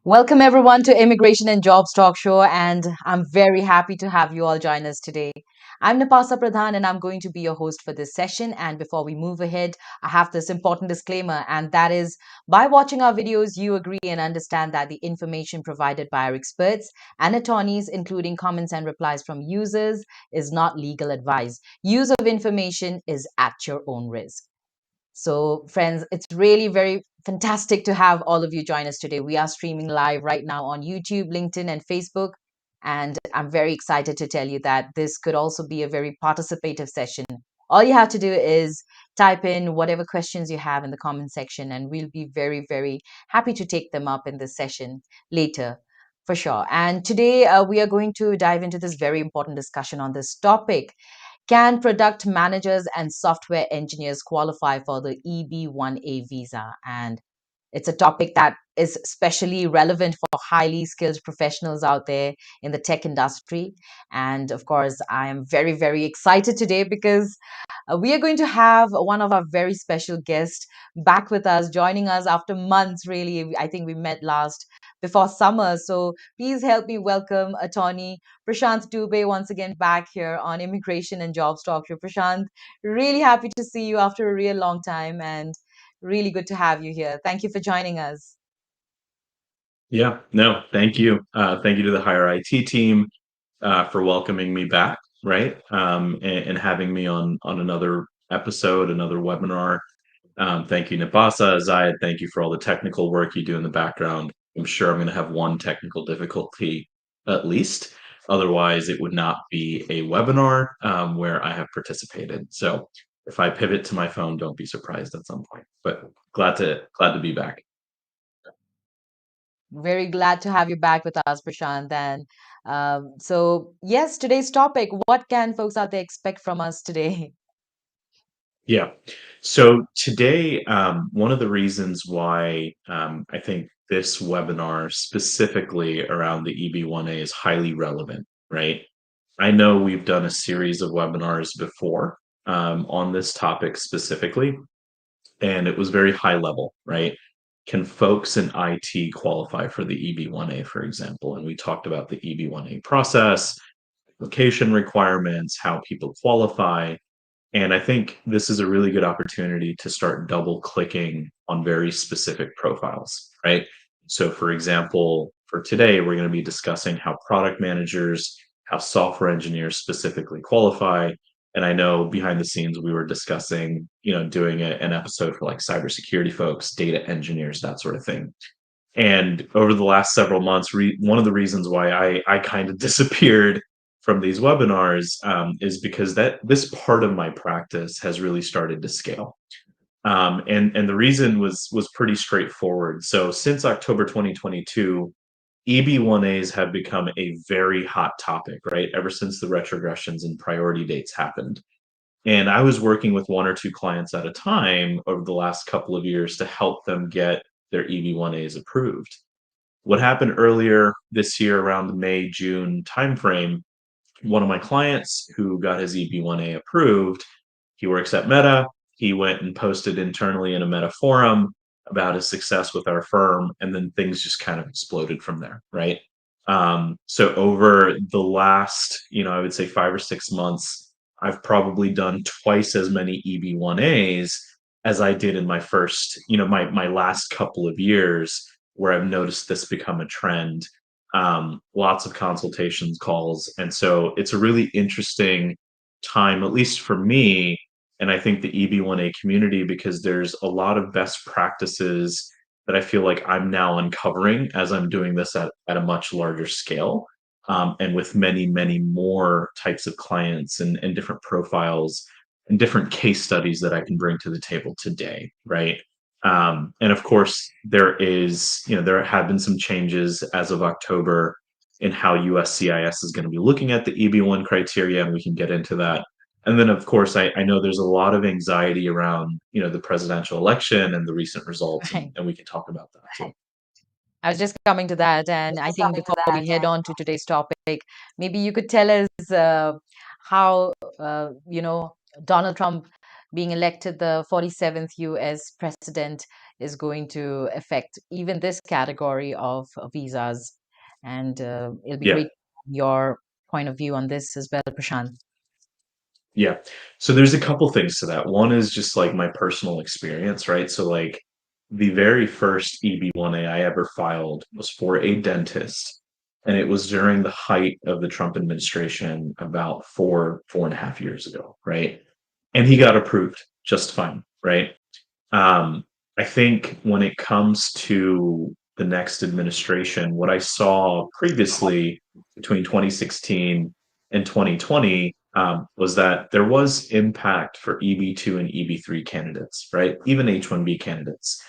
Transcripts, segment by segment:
Welcome, everyone, to Immigration and Jobs Talk Show, and I'm very happy to have you all join us today. I'm Napasa Pradhan, and I'm going to be your host for this session. And before we move ahead, I have this important disclaimer, and that is by watching our videos, you agree and understand that the information provided by our experts and attorneys, including comments and replies from users, is not legal advice. Use of information is at your own risk. So, friends, it's really very fantastic to have all of you join us today. We are streaming live right now on YouTube, LinkedIn, and Facebook. And I'm very excited to tell you that this could also be a very participative session. All you have to do is type in whatever questions you have in the comment section, and we'll be very, very happy to take them up in this session later for sure. And today we are going to dive into this very important discussion on this topic. Can product managers and software engineers qualify for the EB-1A visa? And it's a topic that is especially relevant for highly skilled professionals out there in the tech industry. And of course, I am very, very excited today because we are going to have one of our very special guests back with us, joining us after months, really. I think we met last before summer. So please help me welcome attorney Prashant Dubey once again back here on Immigration and Jobs Talk Show. Prashant, really happy to see you after a real long time and really good to have you here. Thank you for joining us. Yeah, no, thank you. Thank you to the Higher IT team for welcoming me back, right? And having me on another episode, another webinar. Thank you, Nabasa, Zayed. Thank you for all the technical work you do in the background. I'm sure I'm going to have one technical difficulty at least. Otherwise, it would not be a webinar where I have participated. So if I pivot to my phone, don't be surprised at some point. But glad to be back. Very glad to have you back with us, Prashant. And so, yes, today's topic, what can folks out there expect from us today? Yeah. So today, one of the reasons why I think this webinar specifically around the EB-1A is highly relevant, right? I know we've done a series of webinars before on this topic specifically, and it was very high level, right? Can folks in IT qualify for the EB-1A, for example? And we talked about the EB-1A process, application requirements, how people qualify. And I think this is a really good opportunity to start double clicking on very specific profiles, right? So, for example, for today, we're going to be discussing how product managers, how software engineers specifically qualify. And I know behind the scenes, we were discussing, doing an episode for like cybersecurity folks, data engineers, that sort of thing. And over the last several months, one of the reasons why I kind of disappeared from these webinars is because that this part of my practice has really started to scale. And the reason was pretty straightforward. So since October 2022, EB-1As have become a very hot topic, right? Ever since the retrogressions and priority dates happened. And I was working with one or two clients at a time over the last couple of years to help them get their EB-1As approved. What happened earlier this year around the May, June timeframe, one of my clients who got his EB-1A approved, he works at Meta. He went and posted internally in a Meta forum about his success with our firm, and then things just kind of exploded from there, right? So over the last, I would say 5 or 6 months, I've probably done twice as many EB-1As as I did in my first, my last couple of years, where I've noticed this become a trend. Lots of consultations calls. And so it's a really interesting time, at least for me, and I think the EB-1A community, because there's a lot of best practices that I feel like I'm now uncovering as I'm doing this at a much larger scale. And with many, many more types of clients and different profiles and different case studies that I can bring to the table today, right? And of course, there have been some changes as of October in how USCIS is going to be looking at the EB1 criteria, and we can get into that. And then, of course, I know there's a lot of anxiety around, the presidential election and the recent results, Right. and we can talk about that too. I was just coming to that. And I think before we head on to today's topic, maybe you could tell us how, Donald Trump being elected the 47th US president is going to affect even this category of visas. And it'll be Yeah. great your point of view on this as well, Prashant. Yeah. So there's a couple things to that. One is just like my personal experience, right? So like the very first EB-1A I ever filed was for a dentist, and it was during the height of the Trump administration about 4.5 years ago, right? And he got approved just fine, right? Um, I think when it comes to the next administration, what I saw previously between 2016 and 2020 was that there was impact for EB2 and EB3 candidates, right? Even H1B candidates.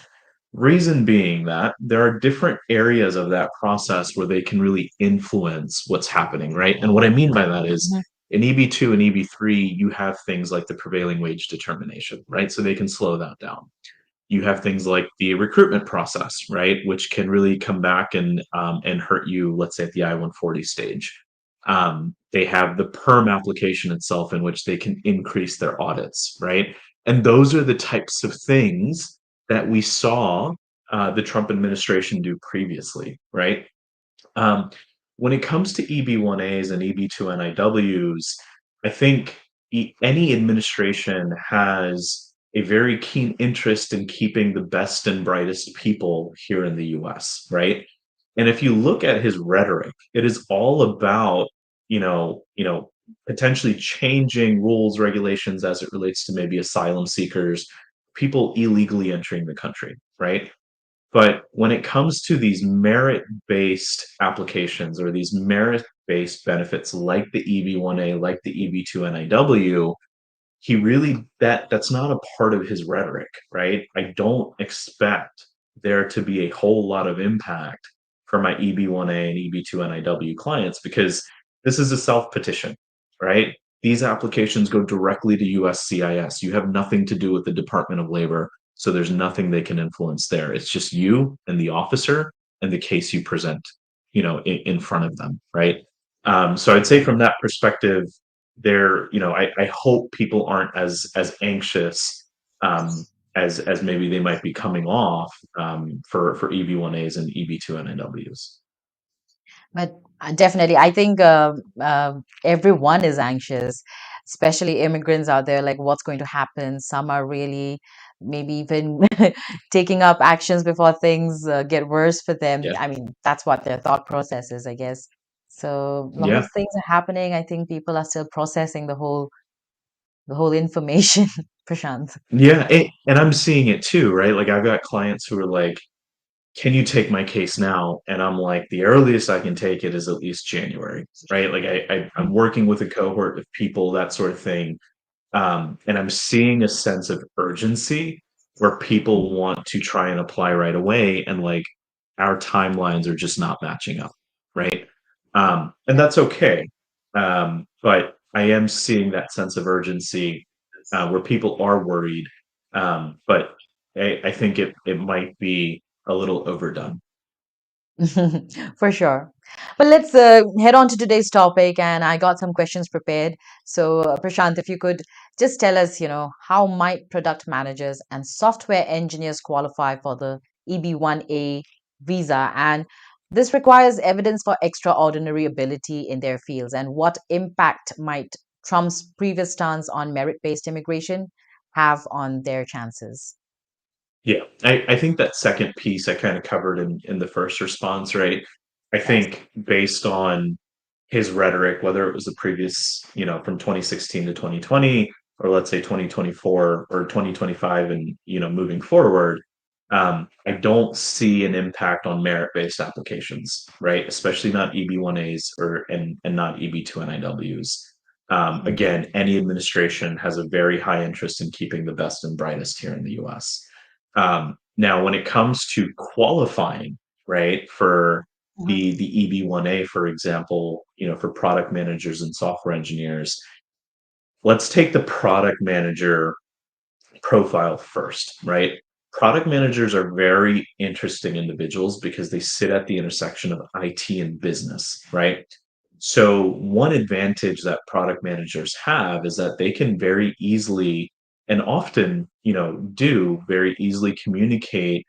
Reason being that there are different areas of that process where they can really influence what's happening, right? And what I mean by that is Mhm. in EB2 and EB3, you have things like the prevailing wage determination, right? So they can slow that down. You have things like the recruitment process, right, which can really come back and hurt you. Let's say at the I-140 stage, they have the perm application itself, in which they can increase their audits, right? And those are the types of things that we saw the Trump administration do previously, right? Um, when it comes to EB-1As and EB-2 NIWs, I think any administration has a very keen interest in keeping the best and brightest people here in the US, right? And if you look at his rhetoric, it is all about, potentially changing rules, regulations as it relates to maybe asylum seekers, people illegally entering the country, right? But when it comes to these merit-based applications or these merit-based benefits like the EB-1A, like the EB-2 NIW, he really that's not a part of his rhetoric, right? I don't expect there to be a whole lot of impact for my EB-1A and EB-2 NIW clients because this is a self-petition, right? These applications go directly to USCIS. You have nothing to do with the Department of Labor, so there's nothing they can influence there. It's just you and the officer and the case you present, in front of them, right? So I'd say from that perspective, I hope people aren't as anxious as maybe they might be coming off for EB-1As and EB-2 NIWs. But definitely, I think everyone is anxious, especially immigrants out there. Like, what's going to happen? Some are really maybe even taking up actions before things get worse for them. Yeah. I mean, that's what their thought process is, I guess. So a lot of Yeah. things are happening. I think people are still processing the whole information, Prashant. Yeah. And I'm seeing it too, right? Like I've got clients who are like, can you take my case now? And I'm like, the earliest I can take it is at least January, right? Like I'm working with a cohort of people, that sort of thing. And I'm seeing a sense of urgency where people want to try and apply right away, and like our timelines are just not matching up, right? And that's okay. But I am seeing that sense of urgency where people are worried. But I think it might be a little overdone. For sure. But let's head on to today's topic, and I got some questions prepared. So, Prashant, if you could just tell us, how might product managers and software engineers qualify for the EB-1A visa? And this requires evidence for extraordinary ability in their fields. And what impact might Trump's previous stance on merit-based immigration have on their chances? Yeah, I think that second piece I kind of covered in the first response, right? I Yes. think based on his rhetoric, whether it was the previous, from 2016 to 2020, or let's say 2024 or 2025, and moving forward, I don't see an impact on merit-based applications, right? Especially not EB-1As and not EB-2 NIWs. Again, any administration has a very high interest in keeping the best and brightest here in the US. Now, when it comes to qualifying, right, for Mhm. the EB-1A, for example, for product managers and software engineers, let's take the product manager profile first, right? Product managers are very interesting individuals because they sit at the intersection of IT and business, right? So, one advantage that product managers have is that they can very easily and often, do very easily communicate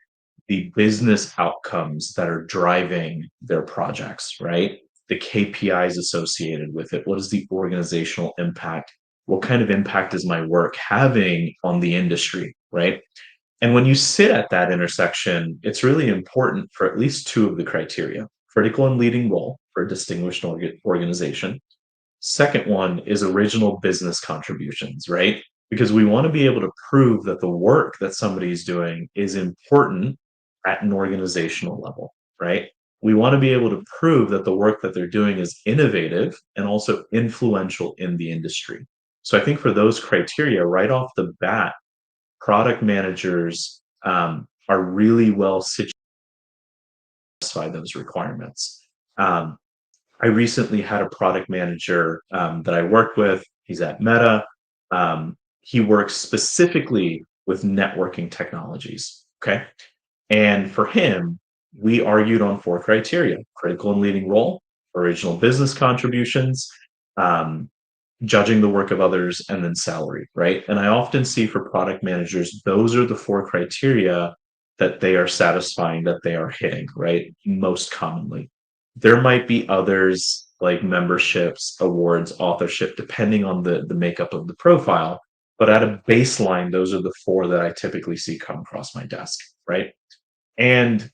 the business outcomes that are driving their projects, right? The KPIs associated with it. What is the organizational impact? What kind of impact is my work having on the industry, right? And when you sit at that intersection, it's really important for at least two of the criteria: critical and leading role for a distinguished organization. Second one is original business contributions, right? Because we want to be able to prove that the work that somebody is doing is important at an organizational level, right? We want to be able to prove that the work that they're doing is innovative and also influential in the industry. So I think for those criteria, right off the bat, product managers are really well situated to satisfy those requirements. Um, I recently had a product manager that I worked with. He's at Meta. He works specifically with networking technologies. Okay. And for him, we argued on four criteria: critical and leading role, original business contributions, um, judging the work of others, and then salary, right? And I often see for product managers, those are the four criteria that they are satisfying, that they are hitting, right? Most commonly. There might be others like memberships, awards, authorship, depending on the makeup of the profile. But at a baseline, those are the four that I typically see come across my desk, right? And,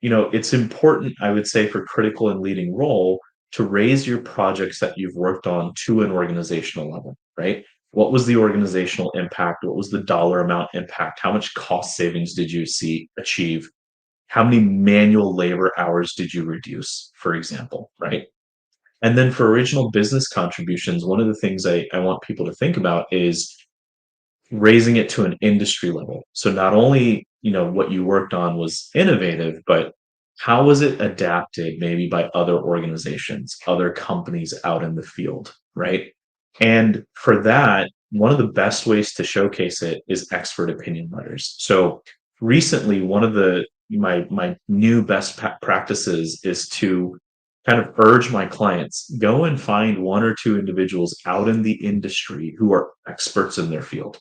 it's important, I would say, for critical and leading role to raise your projects that you've worked on to an organizational level, right? What was the organizational impact? What was the dollar amount impact? How much cost savings did you achieve? How many manual labor hours did you reduce, for example, right? And then for original business contributions, one of the things I want people to think about is raising it to an industry level. So not only, what you worked on was innovative, but how was it adapted maybe by other organizations, other companies out in the field, right? And for that, one of the best ways to showcase it is expert opinion letters. So recently, one of my new best practices is to kind of urge my clients, go and find one or two individuals out in the industry who are experts in their field.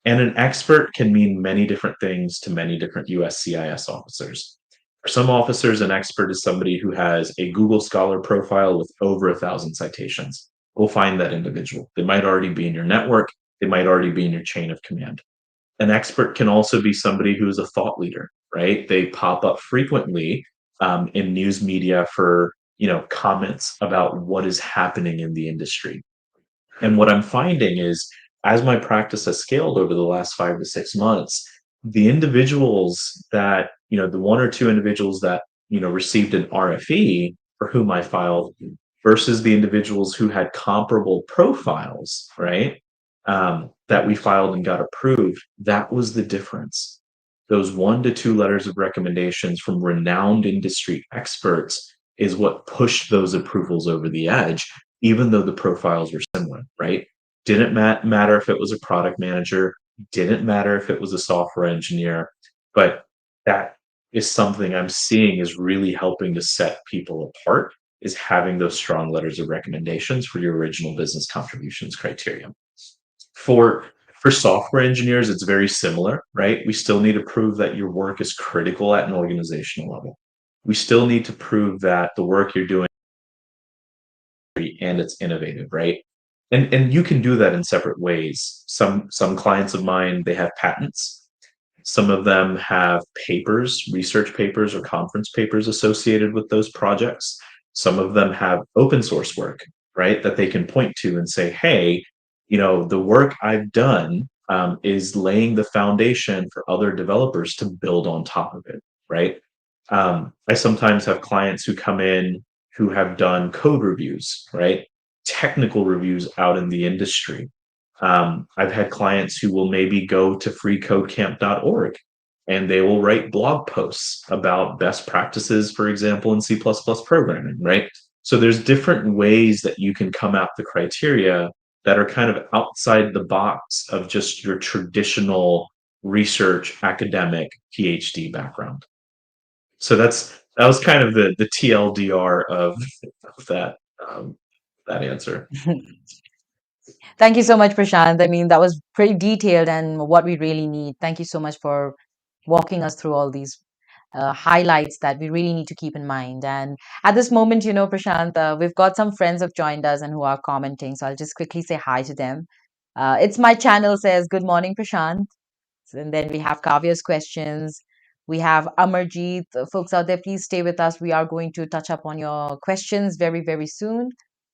And an expert can mean many different things to many different USCIS officers. For some officers, an expert is somebody who has a Google Scholar profile with over 1,000 citations. We'll find that individual. They might already be in your network. They might already be in your chain of command. An expert can also be somebody who is a thought leader, right? They pop up frequently in news media for comments about what is happening in the industry. And what I'm finding is, as my practice has scaled over the last 5 to 6 months, the individuals that, the one or two individuals that, received an RFE for whom I filed versus the individuals who had comparable profiles, right? That we filed and got approved, that was the difference. Those 1 to 2 letters of recommendations from renowned industry experts is what pushed those approvals over the edge, even though the profiles were similar, right? Didn't matter if it was a product manager, didn't matter if it was a software engineer, but that is something I'm seeing is really helping to set people apart, is having those strong letters of recommendations for your original business contributions criteria. For for software engineers, it's very similar, right? We still need to prove that your work is critical at an organizational level. We still need to prove that the work you're doing and it's innovative, right? And you can do that in separate ways. Some clients of mine, they have patents. Some of them have papers, research papers or conference papers associated with those projects. Some of them have open source work, right, that they can point to and say, hey, the work I've done is laying the foundation for other developers to build on top of it, right? I sometimes have clients who come in who have done code reviews, right? Technical reviews out in the industry. I've had clients who will maybe go to freecodecamp.org and they will write blog posts about best practices, for example, in C++ programming, right? So there's different ways that you can come at the criteria that are kind of outside the box of just your traditional research academic PhD background. So that was kind of the TLDR of that that answer. Thank you so much, Prashant. I mean, that was pretty detailed and what we really need. Thank you so much for walking us through all these highlights that we really need to keep in mind. And at this moment, Prashant, we've got some friends have joined us and who are commenting. So I'll just quickly say hi to them. It's my channel says, Good morning, Prashant. And then we have Kavya's questions. We have Amarjeet. Folks out there, please stay with us. We are going to touch up on your questions very, very soon.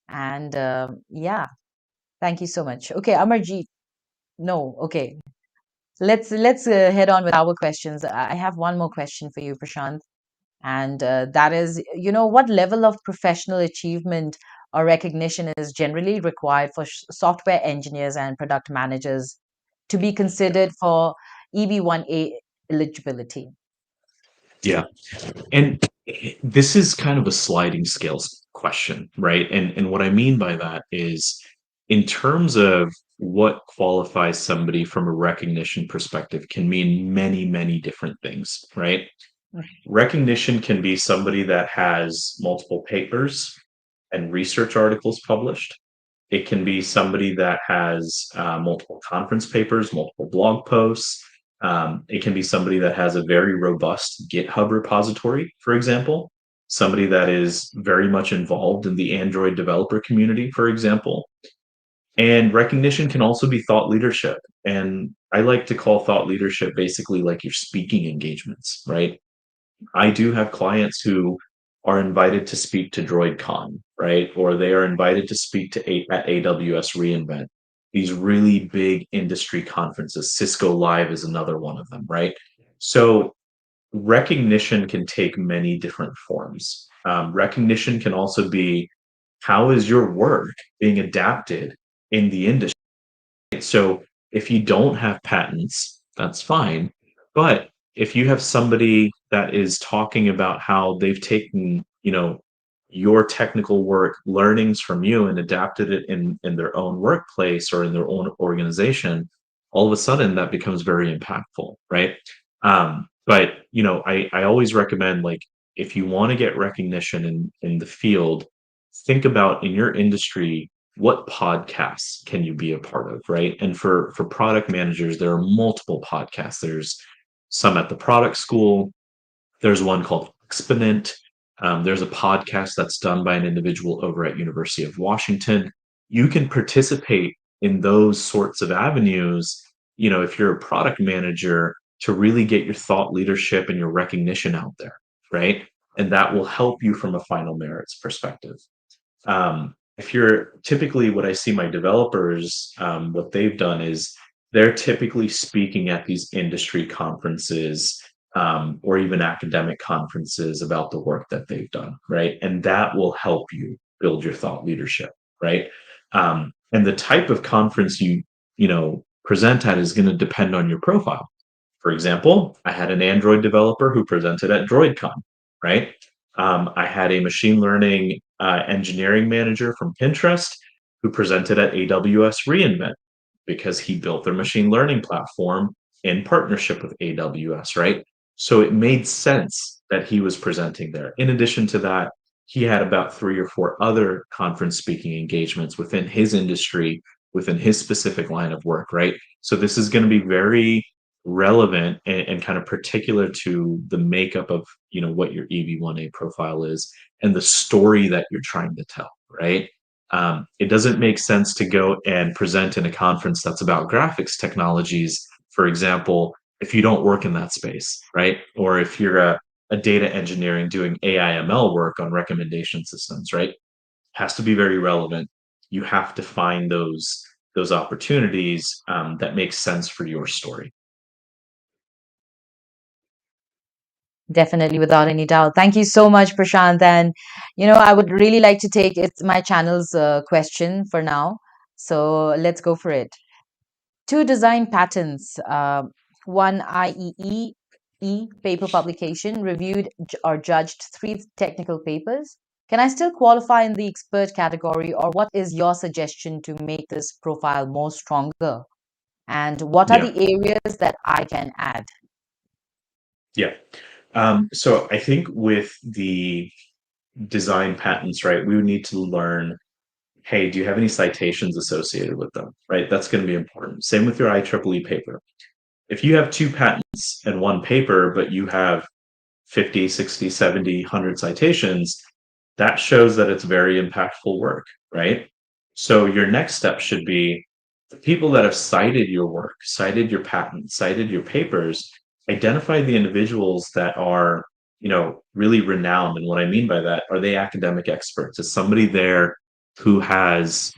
And yeah, thank you so much. Okay, Amarjeet. No, okay. Let's head on with our questions. I have one more question for you, Prashant, and that is, what level of professional achievement or recognition is generally required for software engineers and product managers to be considered for EB-1A eligibility? Yeah. And this is kind of a sliding scales question, right? And what I mean by that is in terms of what qualifies somebody from a recognition perspective can mean many, many different things, right? Recognition can be somebody that has multiple papers and research articles published. It can be somebody that has multiple conference papers, multiple blog posts. It can be somebody that has a very robust GitHub repository, for example. Somebody that is very much involved in the Android developer community, for example. And recognition can also be thought leadership. And I like to call thought leadership basically like your speaking engagements, right? I do have clients who are invited to speak to DroidCon, right? Or they are invited to speak to at AWS reInvent. These really big industry conferences. Cisco Live is another one of them, right? So recognition can take many different forms. Recognition can also be how is your work being adapted in the industry? So if you don't have patents, that's fine. But if you have somebody that is talking about how they've taken, your technical work, learnings from you and adapted it in their own workplace or in their own organization, all of a sudden that becomes very impactful, right? But I always recommend like if you want to get recognition in the field, think about in your industry what podcasts can you be a part of, right? And for product managers there are multiple podcasts. There's some at the product school. There's one called Exponent. There's a podcast that's done by an individual over at University of Washington. You can participate in those sorts of avenues, if you're a product manager, to really get your thought leadership and your recognition out there, right? And that will help you from a final merits perspective. If you're typically what I see my developers, what they've done is they're typically speaking at these industry conferences or even academic conferences about the work that they've done, right? And that will help you build your thought leadership, right? And the type of conference you present at is going to depend on your profile. For example, I had an Android developer who presented at DroidCon, right? I had a machine learning engineering manager from Pinterest who presented at AWS reInvent because he built their machine learning platform in partnership with AWS, right? So it made sense that he was presenting there. In addition to that, he had about 3 or 4 other conference speaking engagements within his industry, within his specific line of work, right? So this is going to be very relevant and kind of particular to the makeup of what your EB-1A profile is and the story that you're trying to tell, right? It doesn't make sense to go and present in a conference that's about graphics technologies, for example, if you don't work in that space, right? Or if you're a data engineering doing AI/ML work on recommendation systems, right? Has to be very relevant. You have to find those opportunities that make sense for your story. Definitely, without any doubt. Thank you so much, Prashant. And, I would really like to take it's my channel's question for now. So let's go for it. Two design patents, one IEEE paper publication, reviewed or judged three technical papers. Can I still qualify in the expert category, or what is your suggestion to make this profile more stronger? And what are Yeah, the areas that I can add? yeah. So I think with the design patents, right, we would need to learn hey, do you have any citations associated with them? Right? That's going to be important. Same with your IEEE paper. If you have two patents and one paper, but you have 50, 60, 70, 100 citations, that shows that it's very impactful work, right? So your next step should be the people that have cited your work, cited your patent, cited your papers, identify the individuals that are, really renowned. And what I mean by that, are they academic experts? Is somebody there who has,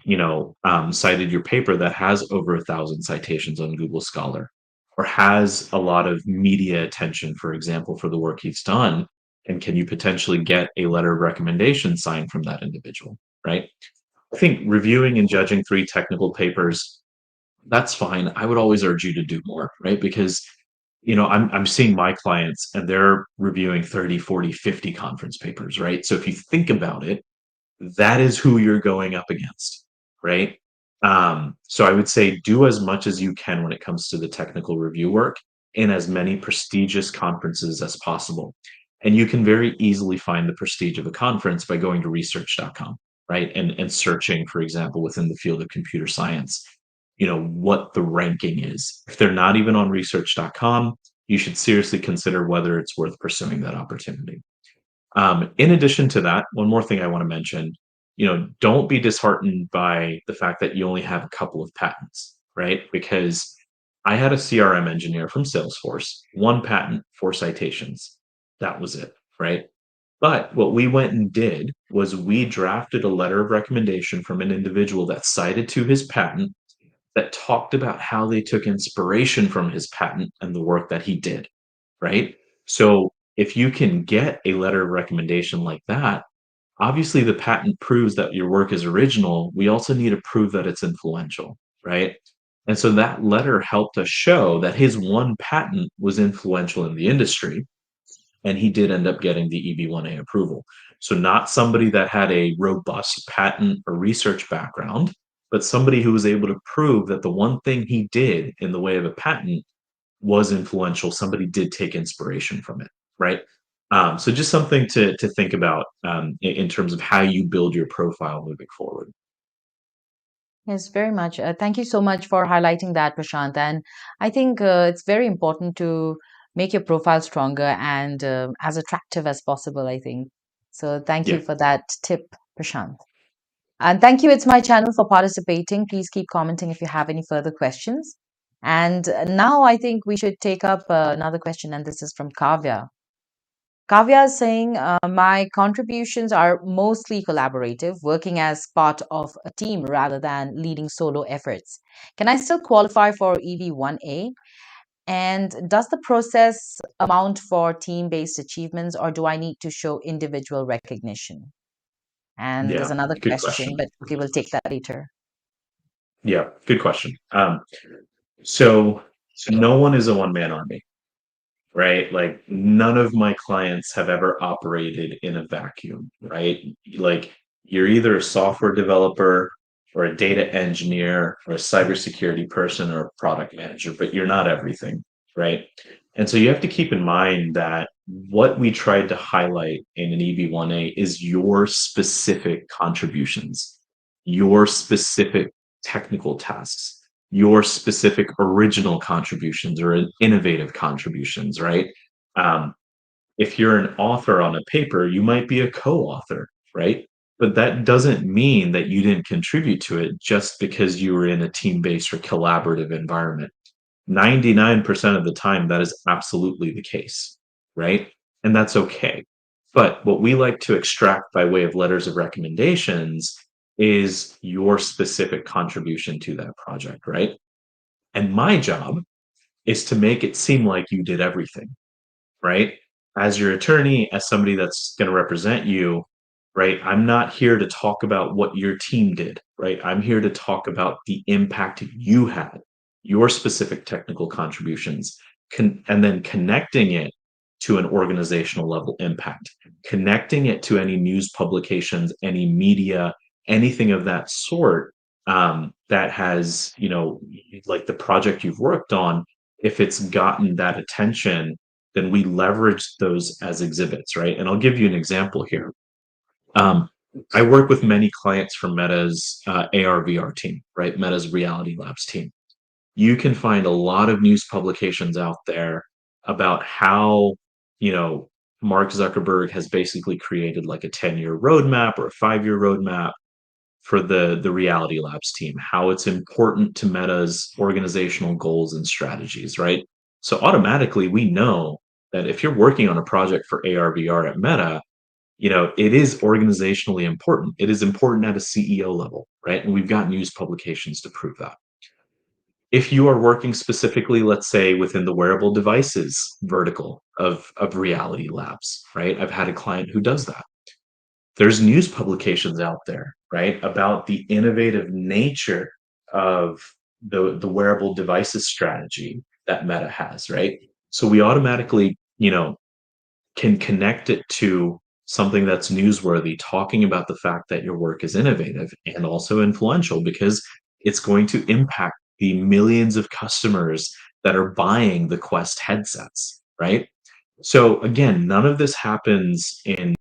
cited your paper that has over 1,000 citations on Google Scholar, or has a lot of media attention, for example, for the work he's done? And can you potentially get a letter of recommendation signed from that individual, right? I think reviewing and judging three technical papers, that's fine. I would always urge you to do more, right? Because I'm seeing my clients and they're reviewing 30, 40, 50 conference papers, right? So if you think about it, that is who you're going up against, right? So I would say do as much as you can when it comes to the technical review work in as many prestigious conferences as possible. And you can very easily find the prestige of a conference by going to research.com, right? And searching, for example, within the field of computer science, what the ranking is. If they're not even on research.com, you should seriously consider whether it's worth pursuing that opportunity. In addition to that, one more thing I want to mention, don't be disheartened by the fact that you only have a couple of patents, right? Because I had a CRM engineer from Salesforce, one patent, four citations. That was it, right? But what we went and did was we drafted a letter of recommendation from an individual that cited to his patent, that talked about how they took inspiration from his patent and the work that he did, right? So if you can get a letter of recommendation like that, obviously the patent proves that your work is original. We also need to prove that it's influential, right? And so that letter helped us show that his one patent was influential in the industry, and he did end up getting the EB-1A approval. So not somebody that had a robust patent or research background, but somebody who was able to prove that the one thing he did in the way of a patent was influential. Somebody did take inspiration from it, right? So just something to think about in terms of how you build your profile moving forward. Yes, very much. Thank you so much for highlighting that, Prashant. And I think it's very important to make your profile stronger and as attractive as possible, I think. So thank you Yeah, for that tip, Prashant. And thank you. It's my channel for participating. Please keep commenting if you have any further questions. And now I think we should take up another question, and this is from Kavya. Kavya is saying, my contributions are mostly collaborative, working as part of a team rather than leading solo efforts. Can I still qualify for EB-1A? And does the process amount for team based achievements, or do I need to show individual recognition? And there's yeah, another good question, question. but okay, we'll take that later. Yeah, good question. So no one is a one man army, right? Like none of my clients have ever operated in a vacuum, right? Like you're either a software developer or a data engineer or a cybersecurity person or a product manager, but you're not everything, right? And so you have to keep in mind that what we tried to highlight in an EB-1A is your specific contributions, your specific technical tasks, your specific original contributions or innovative contributions, right? Um, if you're an author on a paper, you might be a co-author, right? But that doesn't mean that you didn't contribute to it just because you were in a team-based or collaborative environment. 99% of the time, that is absolutely the case, right? And that's okay. But what we like to extract by way of letters of recommendations is your specific contribution to that project, right? And my job is to make it seem like you did everything, right? As your attorney, as somebody that's going to represent you, right? I'm not here to talk about what your team did, right? I'm here to talk about the impact you had, your specific technical contributions, and then connecting it to an organizational level impact, connecting it to any news publications, any media, anything of that sort, that has, like the project you've worked on, if it's gotten that attention, then we leverage those as exhibits, right? And I'll give you an example here. I work with many clients from Meta's AR/VR team, right? Meta's Reality Labs team. You can find a lot of news publications out there about how, you know, Mark Zuckerberg has basically created like a 10-year roadmap or a 5-year roadmap for the Reality Labs team, how it's important to Meta's organizational goals and strategies, right? So automatically we know that if you're working on a project for AR/VR at Meta, it is organizationally important. It is important at a CEO level, right? And we've got news publications to prove that. If you are working specifically, let's say, within the wearable devices vertical of Reality Labs, right? I've had a client who does that. There's news publications out there, right, about the innovative nature of the wearable devices strategy that Meta has, right? So we automatically, can connect it to something that's newsworthy, talking about the fact that your work is innovative and also influential because it's going to impact the millions of customers that are buying the Quest headsets, right? So again, none of this happens in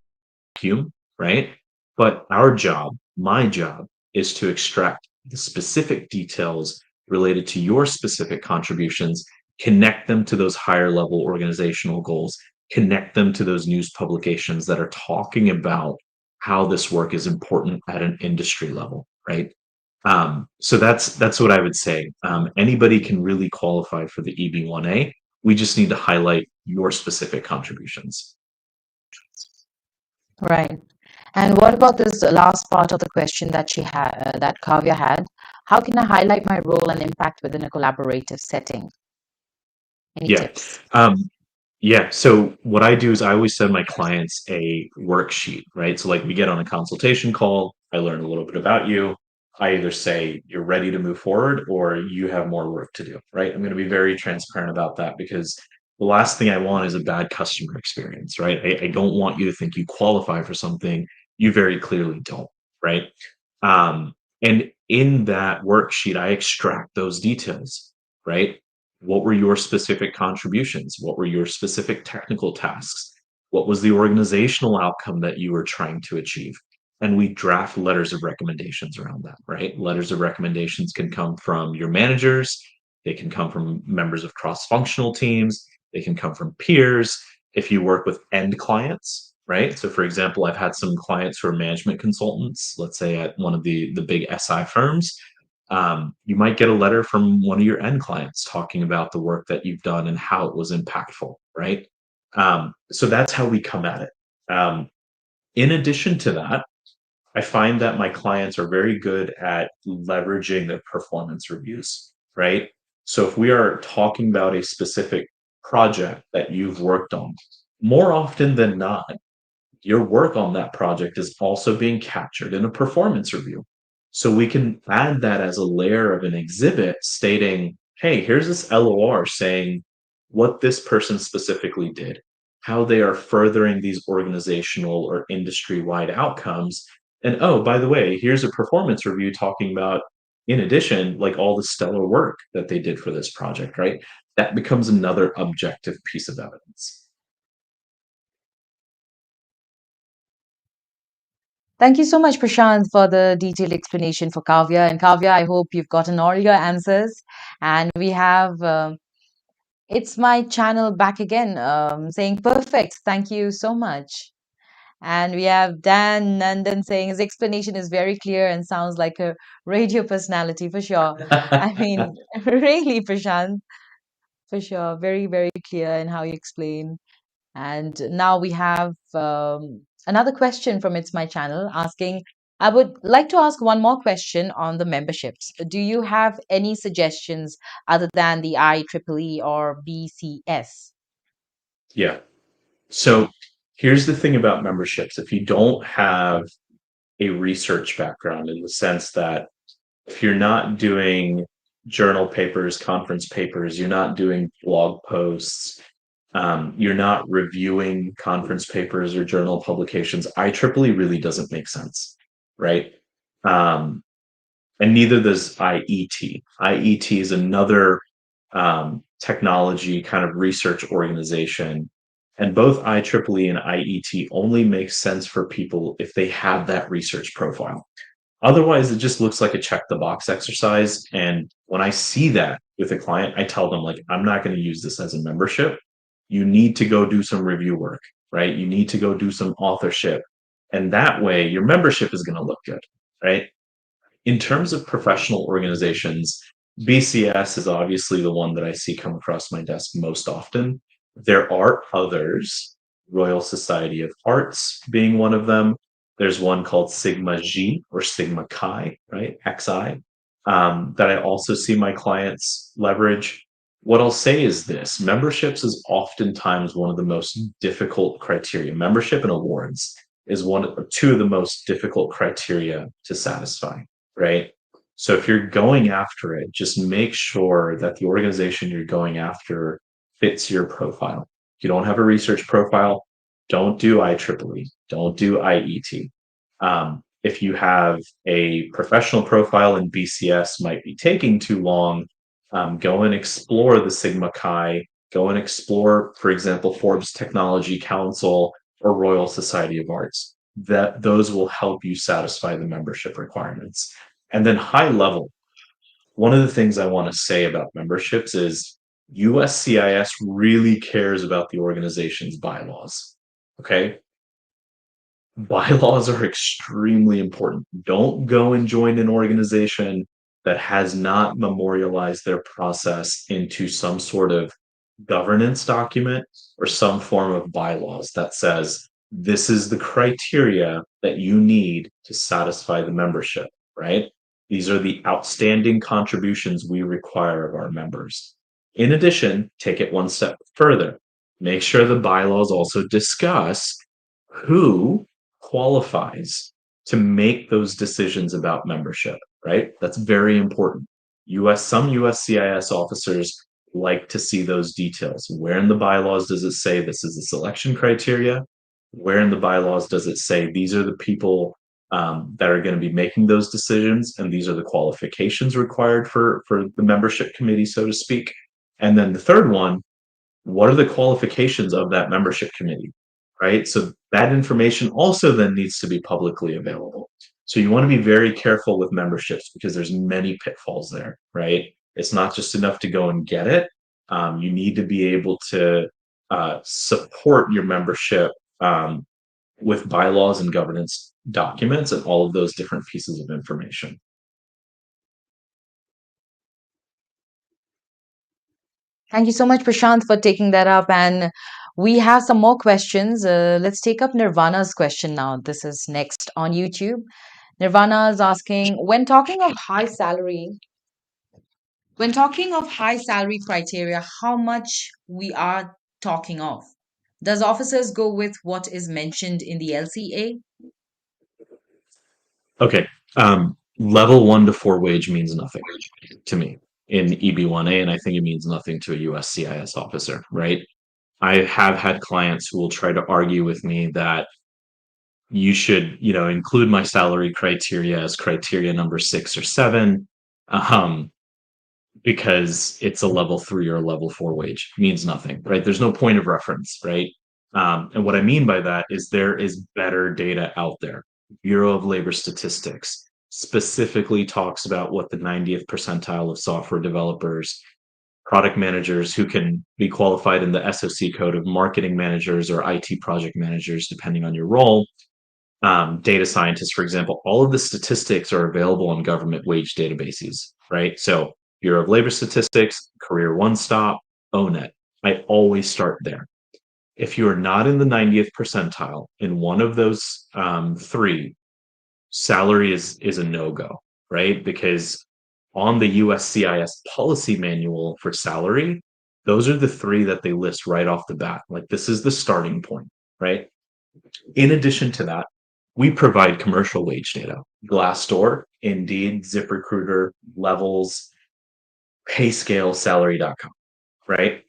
vacuum, right? But our job, my job, is to extract the specific details related to your specific contributions, connect them to those higher level organizational goals, connect them to those news publications that are talking about how this work is important at an industry level, right? So that's what I would say. Anybody can really qualify for the EB-1A. We just need to highlight your specific contributions. Right. And what about this last part of the question that she had, that Kavya had? How can I highlight my role and impact within a collaborative setting? Any Yeah. tips? Um, Yeah. So what I do is I always send my clients a worksheet, right? So like we get on a consultation call, I learn a little bit about you. I either say you're ready to move forward or you have more work to do, right? I'm going to be very transparent about that because the last thing I want is a bad customer experience, right? I don't want you to think you qualify for something you very clearly don't, right? And in that worksheet, I extract those details, right? What were your specific contributions? What were your specific technical tasks? What was the organizational outcome that you were trying to achieve? And we draft letters of recommendations around that, right? Letters of recommendations can come from your managers, they can come from members of cross functional teams, they can come from peers. If you work with end clients, right? So, for example, I've had some clients who are management consultants, let's say at one of the big SI firms. You might get a letter from one of your end clients talking about the work that you've done and how it was impactful, right? So that's how we come at it. Um, in addition to that, I find that my clients are very good at leveraging their performance reviews, right? So if we are talking about a specific project that you've worked on, more often than not, your work on that project is also being captured in a performance review. So we can add that as a layer of an exhibit stating, hey, here's this LOR saying what this person specifically did, how they are furthering these organizational or industry wide outcomes. And oh, by the way, here's a performance review talking about, in addition, like all the stellar work that they did for this project, right? That becomes another objective piece of evidence. Thank you so much, Prashant, for the detailed explanation for Kavya. And Kavya, I hope you've gotten all your answers. And we have It's My Channel back again saying, perfect. Thank you so much. And we have Dan Nandan saying his explanation is very clear and sounds like a radio personality for sure. I mean, really, Prashant, for sure. Very, very clear in how you explain. And now we have another question from It's My Channel asking, I would like to ask one more question on the memberships. Do you have any suggestions other than the IEEE or BCS? Yeah. So here's the thing about memberships. If you don't have a research background in the sense that if you're not doing journal papers, conference papers, you're not doing blog posts, you're not reviewing conference papers or journal publications, IEEE really doesn't make sense, right? Um, and neither does IET. IET is another technology kind of research organization And both IEEE and IET only make sense for people if they have that research profile. Otherwise, it just looks like a check the box exercise. And when I see that with a client, I tell them, like, I'm not going to use this as a membership. You need to go do some review work, right? You need to go do some authorship. And that way, your membership is going to look good, right? In terms of professional organizations, BCS is obviously the one that I see come across my desk most often. There are others, Royal Society of Arts being one of them. There's one called Sigma G or Sigma Chi, right? XI, that I also see my clients leverage. What I'll say is this: memberships is oftentimes one of the most difficult criteria. Membership and awards is one or two of the most difficult criteria to satisfy, right? So if you're going after it, just make sure that the organization you're going after fits your profile. If you don't have a research profile, don't do IEEE, don't do IET. If you have a professional profile and BCS might be taking too long, go and explore the Sigma Chi, go and explore, for example, Forbes Technology Council or Royal Society of Arts. That those will help you satisfy the membership requirements. And then high level, one of the things I want to say about memberships is USCIS really cares about the organization's bylaws. Okay. Bylaws are extremely important. Don't go and join an organization that has not memorialized their process into some sort of governance document or some form of bylaws that says this is the criteria that you need to satisfy the membership, right? These are the outstanding contributions we require of our members. In addition, take it one step further. Make sure the bylaws also discuss who qualifies to make those decisions about membership, right? That's very important. Some USCIS officers like to see those details. Where in the bylaws does it say this is the selection criteria? Where in the bylaws does it say these are the people that are going to be making those decisions, and these are the qualifications required for the membership committee, so to speak? And then the third one, what are the qualifications of that membership committee, right? So that information also then needs to be publicly available. So you want to be very careful with memberships because there's many pitfalls there, right? It's not just enough to go and get it. You need to be able to support your membership with bylaws and governance documents and all of those different pieces of information. Thank you so much, Prashant, for taking that up. And we have some more questions. Let's take up Nirvana's question now. This is next on YouTube. Nirvana is asking, when talking of high salary criteria, how much we are talking of? Does officers go with what is mentioned in the LCA? Okay. Level 1 to 4 wage means nothing to me in EB-1A, and I think it means nothing to a USCIS officer, right? I have had clients who will try to argue with me that you should, include my salary criteria as criteria number 6 or 7, um, because it's a level 3 or a level 4 wage. It means nothing, right? There's no point of reference, right? And what I mean by that is there is better data out there. Bureau of Labor Statistics specifically talks about what the 90th percentile of software developers, product managers who can be qualified in the SOC code of marketing managers or IT project managers, depending on your role, data scientists, for example. All of the statistics are available on government wage databases, right? So Bureau of Labor Statistics, Career One Stop, ONET. I always start there. If you are not in the 90th percentile in one of those three, salary is a no-go, right? Because on the USCIS policy manual for salary, those are the three that they list right off the bat. Like, this is the starting point, right? In addition to that, we provide commercial wage data. Glassdoor, Indeed, ZipRecruiter, Levels, PayScale, Salary.com, right?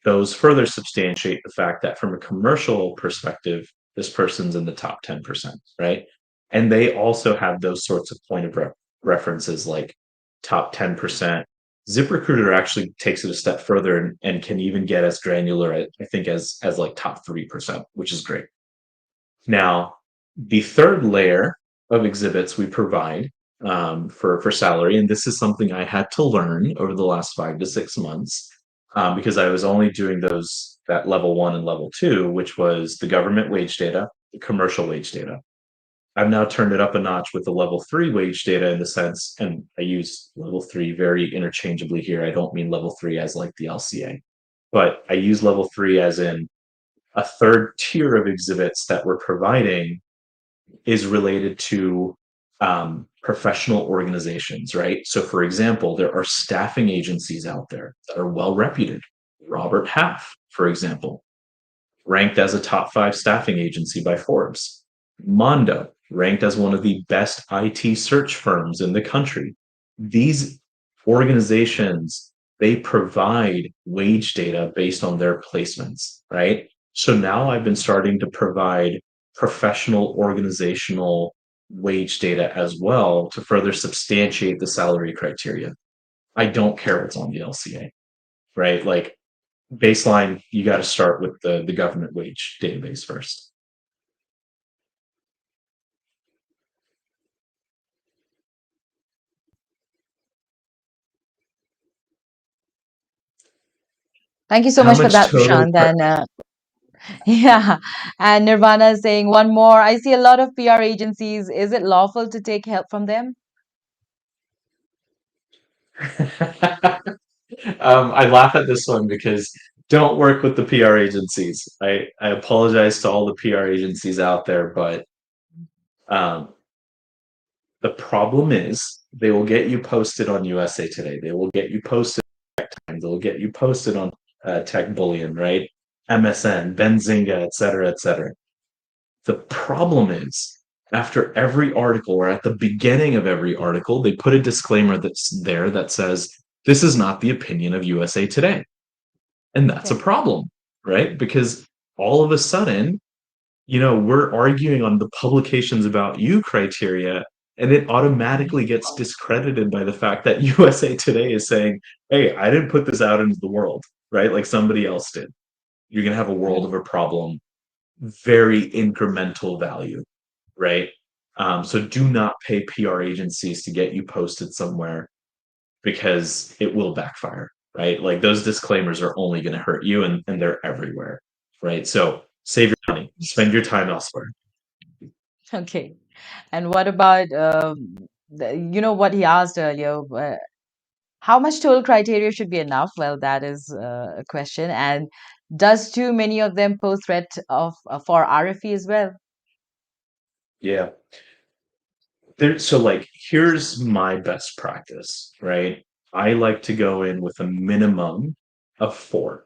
Those further substantiate the fact that from a commercial perspective, this person's in the top 10%, right? And they also have those sorts of point of references like top 10% ZipRecruiter actually takes it a step further and can even get as granular, I think, as like top 3%, which is great. Now, the third layer of exhibits we provide for salary, and this is something I had to learn over the last 5 to 6 months because I was only doing those that level one and level two, which was the government wage data, the commercial wage data. I've now turned it up a notch with the level three wage data in the sense, and I use level three very interchangeably here. I don't mean level three as like the LCA, but I use level three as in a third tier of exhibits that we're providing is related to professional organizations, right? So, for example, there are staffing agencies out there that are well reputed. Robert Half, for example, ranked as a top 5 staffing agency by Forbes. Mondo, ranked as one of the best IT search firms in the country. These organizations, they provide wage data based on their placements, right? So now I've been starting to provide professional organizational wage data as well to further substantiate the salary criteria. I don't care what's on the LCA, right? Like baseline, you got to start with the government wage database first. Thank you so How much for much that, total? Prashant. And yeah, and Nirvana is saying one more. I see a lot of PR agencies. Is it lawful to take help from them? I laugh at this one because don't work with the PR agencies. I apologize to all the PR agencies out there, but um, the problem is they will get you posted on USA Today. They will get you posted on Tech Times. They'll get you posted on Tech Bullion, right? MSN, Benzinga, et cetera, et cetera. The problem is, after every article or at the beginning of every article, they put a disclaimer that's there that says, this is not the opinion of USA Today. And that's a Okay. problem, right? Because all of a sudden, we're arguing on the publications about you criteria, and it automatically gets discredited by the fact that USA Today is saying, hey, I didn't put this out into the world, right? Like somebody else did. You're going to have a world of a problem, very incremental value, right? So do not pay PR agencies to get you posted somewhere because it will backfire, right? Like those disclaimers are only going to hurt you and they're everywhere, right? So save your money, spend your time elsewhere. Okay. And what about, what he asked earlier? How much total criteria should be enough? Well, that is a question. And does too many of them pose threat of for RFE as well? Yeah. So like here's my best practice, right? I like to go in with a minimum of 4,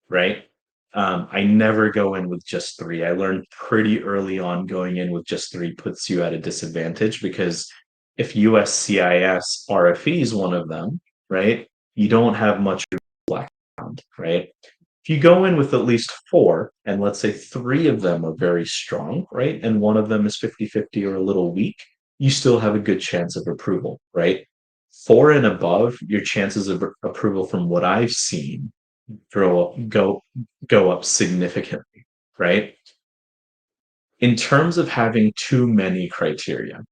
right? I never go in with just 3. I learned pretty early on going in with just 3 puts you at a disadvantage because if USCIS RFE is one of them, right? You don't have much black ground, right? If you go in with at least 4, and let's say 3 of them are very strong, right? And one of them is 50-50 or a little weak, you still have a good chance of approval, right? 4 and above, your chances of approval from what I've seen grow up, go up significantly, right? In terms of having too many criteria,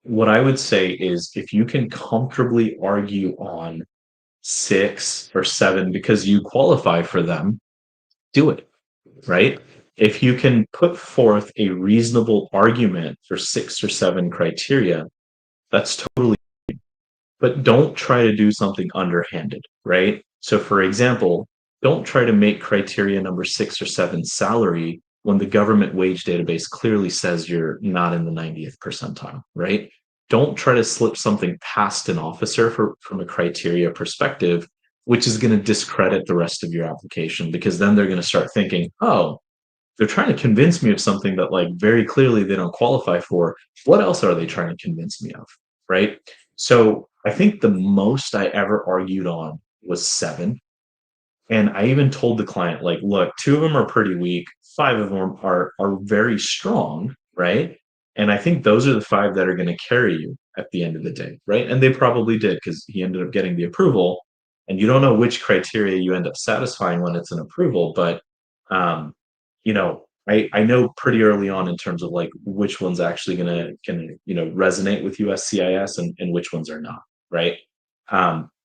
what I would say is if you can comfortably argue on 6 or 7 because you qualify for them, do it, right? If you can put forth a reasonable argument for 6 or 7 criteria, that's totally, but don't try to do something underhanded, right? So, for example, don't try to make criteria number 6 or 7 salary when the government wage database clearly says you're not in the 90th percentile, right? Don't try to slip something past an officer from a criteria perspective, which is going to discredit the rest of your application because then they're going to start thinking, oh, they're trying to convince me of something that like very clearly they don't qualify for. What else are they trying to convince me of, right? So I think the most I ever argued on was 7, and I even told the client like, look, 2 of them are pretty weak, 5 of them are very strong, right? And I think those are the five that are going to carry you at the end of the day, right? And they probably did because he ended up getting the approval. And you don't know which criteria you end up satisfying when it's an approval, but um, I know pretty early on in terms of like which one's actually gonna resonate with USCIS and which ones are not, right?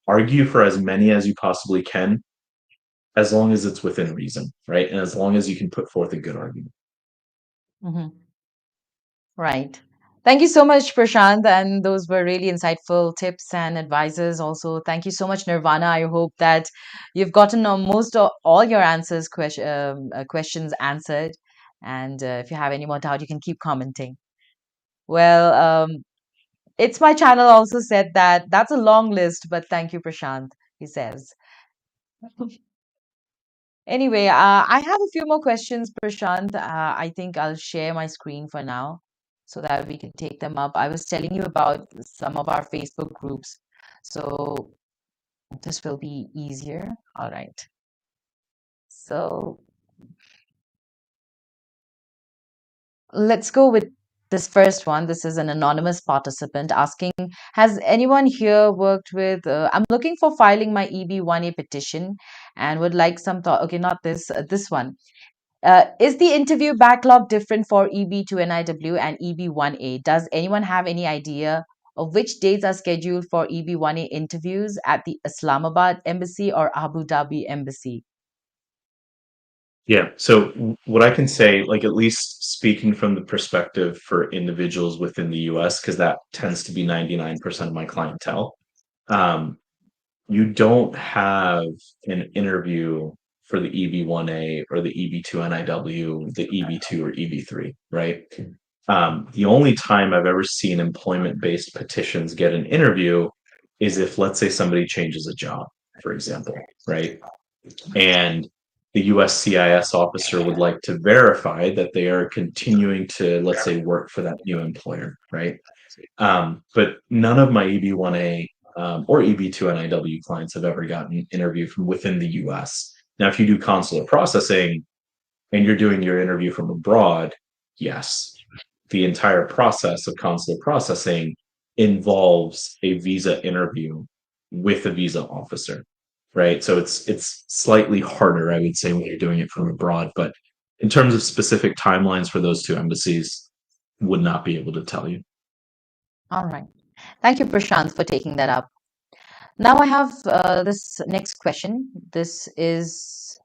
Argue for as many as you possibly can, as long as it's within reason, right? And as long as you can put forth a good argument. Mhm. Right. Thank you so much, Prashant. And those were really insightful tips and advices. Also, thank you so much, Nirvana. I hope that you've gotten most of all your questions answered. And if you have any more doubt, you can keep commenting. Well, it's my channel also said that that's a long list, but thank you, Prashant, he says. Anyway, I have a few more questions, Prashant. I think I'll share my screen for now so that we can take them up. I was telling you about some of our Facebook groups, so this will be easier. All right. So let's go with this first one. This is an anonymous participant asking, has anyone here worked with, I'm looking for filing my EB-1A petition and would like some thought. Okay, not this, this one. Is the interview backlog different for EB-2NIW and EB-1A? Does anyone have any idea of which dates are scheduled for EB-1A interviews at the Islamabad Embassy or Abu Dhabi Embassy? Yeah. So what I can say, like at least speaking from the perspective for individuals within the US, because that tends to be 99% of my clientele, um, you don't have an interview for the EB-1A or the EB-2NIW, the EB-2 or EB-3, right? The only time I've ever seen employment-based petitions get an interview is if, let's say, somebody changes a job, for example, right? And the USCIS officer would like to verify that they are continuing to, let's say, work for that new employer, right? But none of my EB-1A or EB-2 NIW clients have ever gotten an interview from within the US. Now, if you do consular processing and you're doing your interview from abroad, yes, the entire process of consular processing involves a visa interview with a visa officer, right? So it's slightly harder, I would say, when you're doing it from abroad. But in terms of specific timelines for those two embassies, would not be able to tell you. All right. Thank you, Prashant, for taking that up. Now I have this next question. This is,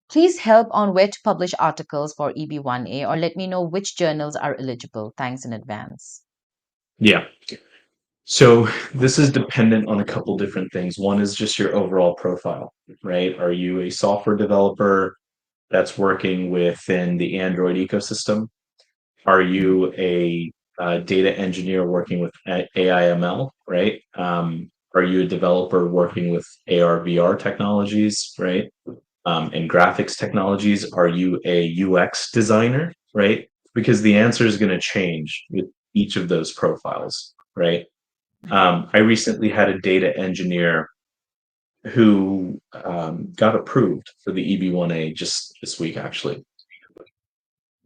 please help on where to publish articles for EB-1A or let me know which journals are eligible. Thanks in advance. Yeah. So this is dependent on a couple different things. One is just your overall profile, right? Are you a software developer that's working within the Android ecosystem? Are you a data engineer working with AIML, right? Are you a developer working with AR, VR technologies, right? And graphics technologies? Are you a UX designer, right? Because the answer is going to change with each of those profiles, right? I recently had a data engineer who got approved for the EB-1A just this week, actually.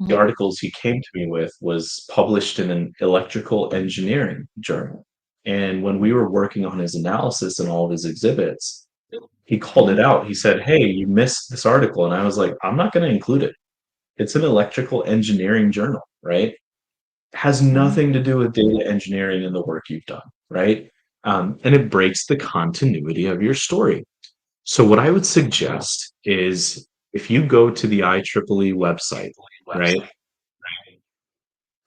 The Mhm. articles he came to me with was published in an electrical engineering journal. And when we were working on his analysis and all of his exhibits, he called it Mhm. out. He said, "Hey, you missed this article." And I was like, "I'm not going to include it. It's an electrical engineering journal, right? Has Mhm. nothing to do with data engineering and the work you've done, right? And it breaks the continuity of your story. So, what I would suggest is if you go to the IEEE website, right?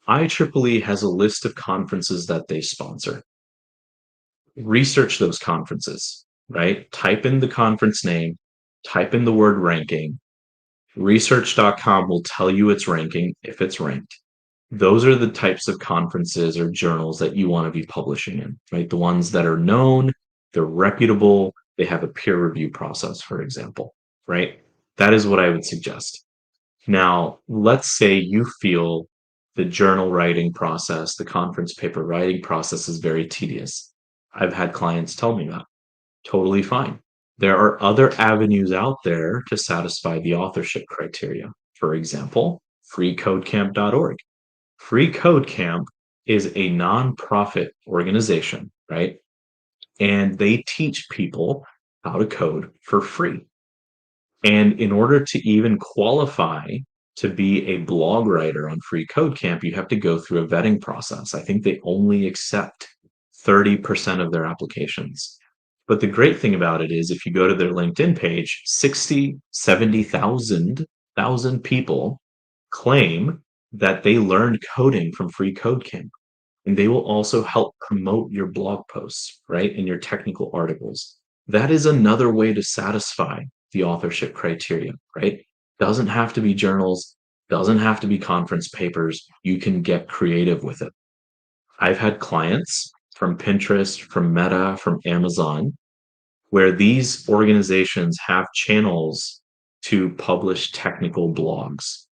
IEEE has a list of conferences that they sponsor. Research those conferences, right? Type in the conference name, type in the word ranking. Research.com will tell you its ranking if it's ranked. Those are the types of conferences or journals that you want to be publishing in, right? The ones that are known, they're reputable, they have a peer review process, for example, right? That is what I would suggest. Now, let's say you feel the journal writing process, the conference paper writing process is very tedious. I've had clients tell me that. Totally fine. There are other avenues out there to satisfy the authorship criteria. For example, freecodecamp.org. Free Code Camp is a nonprofit organization, right? And they teach people how to code for free. And in order to even qualify to be a blog writer on Free Code Camp, you have to go through a vetting process. I think they only accept 30% of their applications. But the great thing about it is if you go to their LinkedIn page, 60, 70,000 people claim that they learned coding from Free Code Camp. And they will also help promote your blog posts, right? And your technical articles. That is another way to satisfy the authorship criteria, right? Doesn't have to be journals, doesn't have to be conference papers. You can get creative with it. I've had clients from Pinterest, from Meta, from Amazon, where these organizations have channels to publish technical blogs,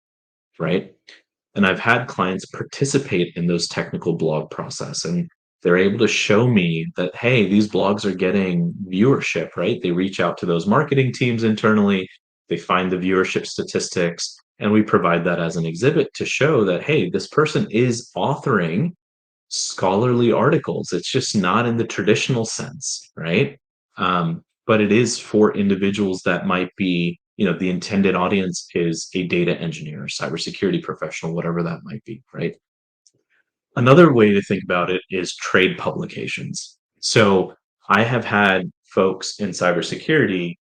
right? And I've had clients participate in those technical blog process and they're able to show me that, hey, these blogs are getting viewership, right? They reach out to those marketing teams internally, they find the viewership statistics, and we provide that as an exhibit to show that, hey, this person is authoring scholarly articles. It's just not in the traditional sense, right? But it is for individuals that might be, the intended audience is a data engineer, cybersecurity professional, whatever that might be, right? Another way to think about it is trade publications. So I have had folks in cybersecurity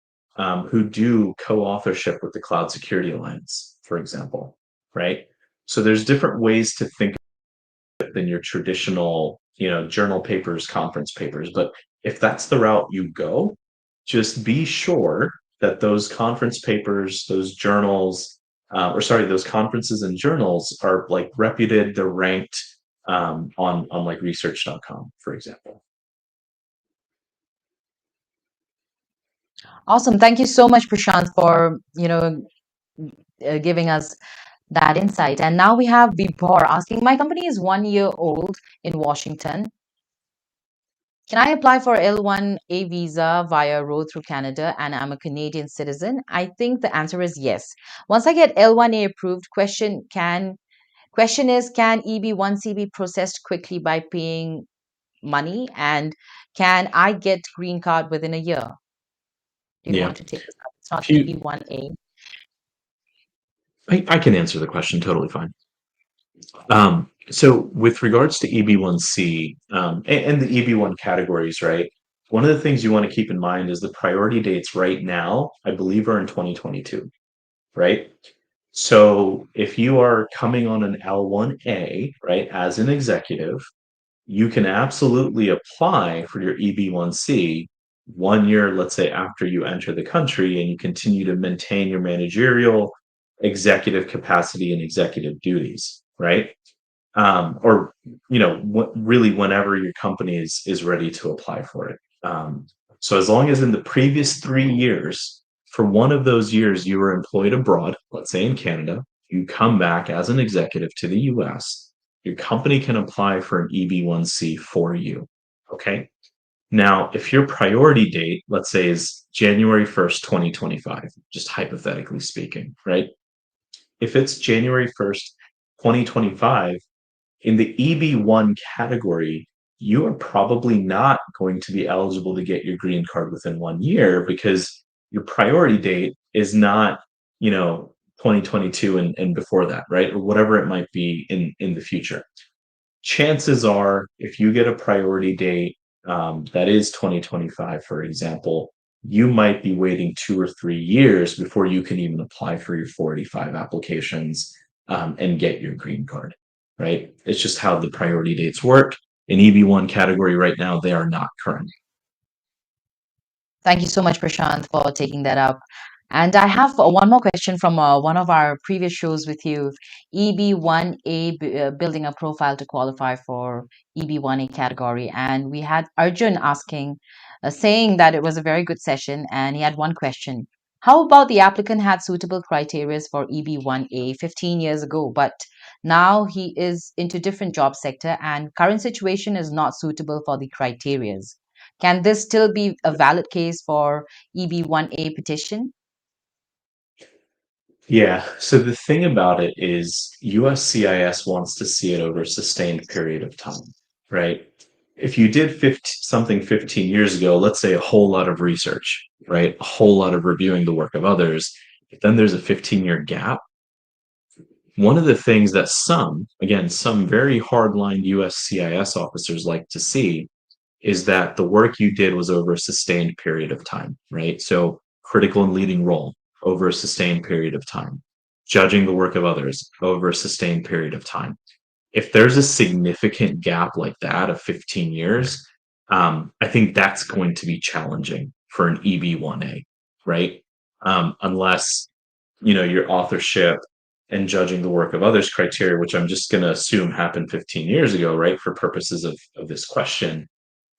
who do co-authorship with the Cloud Security Alliance, for example, right? So there's different ways to think than your traditional, journal papers, conference papers. But if that's the route you go, just be sure that those conference papers, those journals, or sorry, those conferences and journals are like reputed, they're ranked on like research.com, for example. Awesome. Thank you so much, Prashant, for giving us that insight. And now we have Vibhor asking, my company is 1 year old in Washington. Can I apply for L1A visa via road through Canada and I'm a Canadian citizen? I think the answer is yes. Once I get L1A approved, question is can EB-1C be processed quickly by paying money and can I get green card within a year? Do you Yeah. want to take this up? It's not If you, EB-1A. I can answer the question totally fine. So with regards to EB1C and the EB1 categories, right? One of the things you want to keep in mind is the priority dates right now, I believe, are in 2022, right? So if you are coming on an L1A, right, as an executive, you can absolutely apply for your EB1C 1 year, let's say, after you enter the country and you continue to maintain your managerial executive capacity and executive duties, right? Or really whenever your company is ready to apply for it. So as long as in the previous 3 years, for one of those years you were employed abroad, let's say in Canada, you come back as an executive to the US, your company can apply for an EB1C for you. Okay. Now, if your priority date, let's say, is January 1st, 2025, just hypothetically speaking, right? If it's January 1st, 2025, in the EB1 category, you are probably not going to be eligible to get your green card within 1 year because your priority date is not, 2022 and before that, right? Or whatever it might be in the future. Chances are, if you get a priority date that is 2025, for example, you might be waiting 2 or 3 years before you can even apply for your 485 applications and get your green card, right? It's just how the priority dates work. In EB1 category right now, they are not current. Thank you so much, Prashant, for taking that up. And I have one more question from one of our previous shows with you, EB1A, building a profile to qualify for EB1A category. And we had Arjun asking, saying that it was a very good session. And he had one question. How about the applicant had suitable criteria for EB1A 15 years ago, but now he is into different job sector and current situation is not suitable for the criteria? Can this still be a valid case for EB1A petition? Yeah. So the thing about it is USCIS wants to see it over a sustained period of time, right? If you did 50, something 15 years ago, let's say a whole lot of research, right? A whole lot of reviewing the work of others, but then there's a 15-year gap. One of the things that again, some very hardline USCIS officers like to see is that the work you did was over a sustained period of time, right? So critical and leading role over a sustained period of time, judging the work of others over a sustained period of time. If there's a significant gap like that of 15 years, I think that's going to be challenging for an EB-1A, right? Unless, your authorship and judging the work of others criteria, which I'm just going to assume happened 15 years ago, right, for purposes of this question.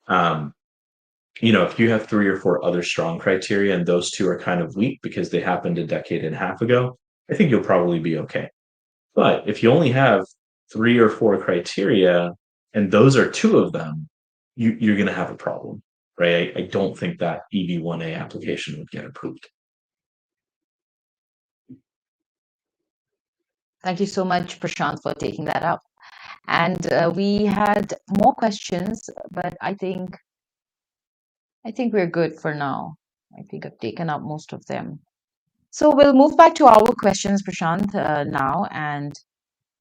Um, if you have three or four other strong criteria and those two are kind of weak because they happened a decade and a half ago, I think you'll probably be okay. But if you only have three or four criteria and those are two of them, you're going to have a problem, right? I don't think that EB-1A application would get approved. Thank you so much, Prashant, for taking that up. And we had more questions, but I think we're good for now. I think I've taken up most of them. So we'll move back to our questions, Prashant, now. And